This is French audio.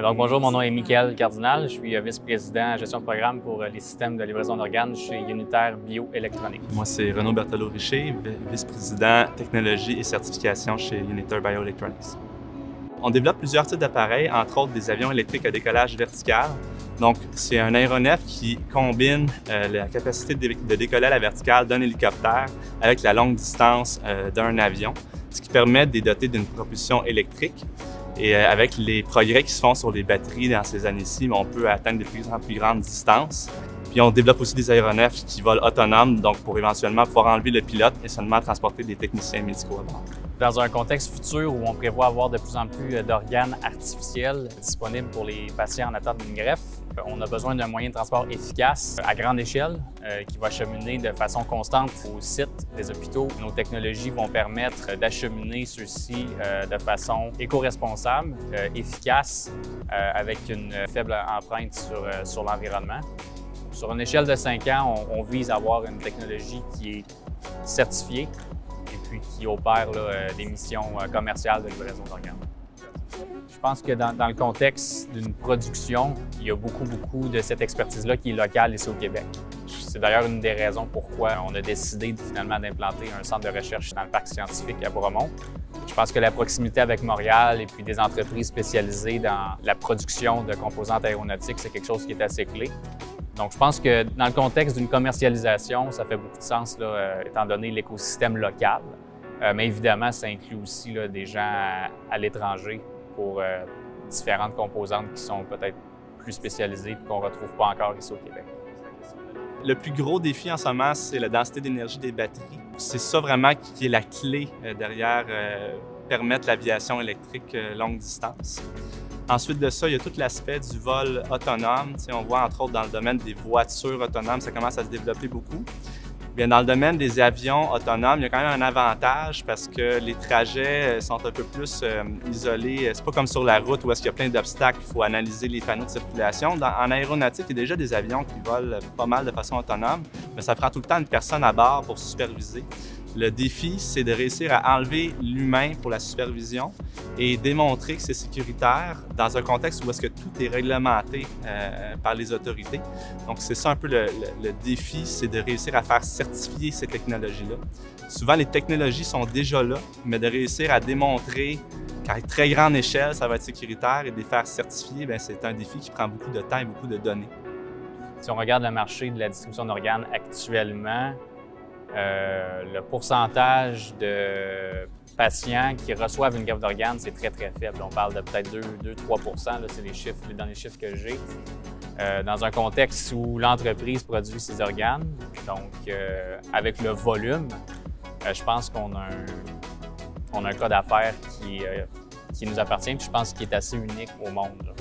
Donc, bonjour, mon nom est Michael Cardinal. Je suis vice-président gestion de programme pour les systèmes de livraison d'organes chez Unitaire Bioélectronique. Moi, c'est Renaud Berthelot-Richer, vice-président technologie et certification chez Unitaire Bioelectronics. On développe plusieurs types d'appareils, entre autres des avions électriques à décollage vertical. Donc, c'est un aéronef qui combine la capacité de décoller à la verticale d'un hélicoptère avec la longue distance d'un avion, ce qui permet de les doter d'une propulsion électrique. Et avec les progrès qui se font sur les batteries dans ces années-ci, on peut atteindre de plus en plus grandes distances. Puis on développe aussi des aéronefs qui volent autonomes, donc pour éventuellement pouvoir enlever le pilote et seulement transporter des techniciens médicaux à bord. Dans un contexte futur où on prévoit avoir de plus en plus d'organes artificiels disponibles pour les patients en attente d'une greffe, on a besoin d'un moyen de transport efficace à grande échelle qui va acheminer de façon constante au site des hôpitaux. Nos technologies vont permettre d'acheminer ceux-ci de façon éco-responsable, efficace, avec une faible empreinte sur l'environnement. Sur une échelle de 5 ans, on vise à avoir une technologie qui est certifiée et puis qui opère des missions commerciales de livraison d'organes. Je pense que dans le contexte d'une production, il y a beaucoup de cette expertise-là qui est locale ici au Québec. C'est d'ailleurs une des raisons pourquoi on a décidé finalement d'implanter un centre de recherche dans le parc scientifique à Bromont. Je pense que la proximité avec Montréal et puis des entreprises spécialisées dans la production de composantes aéronautiques, c'est quelque chose qui est assez clé. Donc, je pense que dans le contexte d'une commercialisation, ça fait beaucoup de sens, étant donné l'écosystème local. Mais évidemment, ça inclut aussi des gens à l'étranger pour différentes composantes qui sont peut-être plus spécialisées et qu'on ne retrouve pas encore ici au Québec. Le plus gros défi en ce moment, c'est la densité d'énergie des batteries. C'est ça vraiment qui est la clé derrière permettre l'aviation électrique longue distance. Ensuite de ça, il y a tout l'aspect du vol autonome. On voit entre autres dans le domaine des voitures autonomes, ça commence à se développer beaucoup. Bien, dans le domaine des avions autonomes, il y a quand même un avantage parce que les trajets sont un peu plus isolés. C'est pas comme sur la route où est-ce qu'il y a plein d'obstacles, il faut analyser les panneaux de circulation. En aéronautique, il y a déjà des avions qui volent pas mal de façon autonome, mais ça prend tout le temps une personne à bord pour superviser. Le défi, c'est de réussir à enlever l'humain pour la supervision et démontrer que c'est sécuritaire dans un contexte où est-ce que tout est réglementé par les autorités. Donc, c'est ça un peu le défi, c'est de réussir à faire certifier ces technologies-là. Souvent, les technologies sont déjà là, mais de réussir à démontrer qu'à très grande échelle, ça va être sécuritaire et de les faire certifier, c'est un défi qui prend beaucoup de temps et beaucoup de données. Si on regarde le marché de la distribution d'organes actuellement, le pourcentage de patients qui reçoivent une greffe d'organes, c'est très faible. On parle de peut-être 2-3 %, c'est les derniers chiffres que j'ai. Dans un contexte où l'entreprise produit ses organes, donc avec le volume, je pense qu'on a un cas d'affaires qui nous appartient, puis je pense qu'il est assez unique au monde.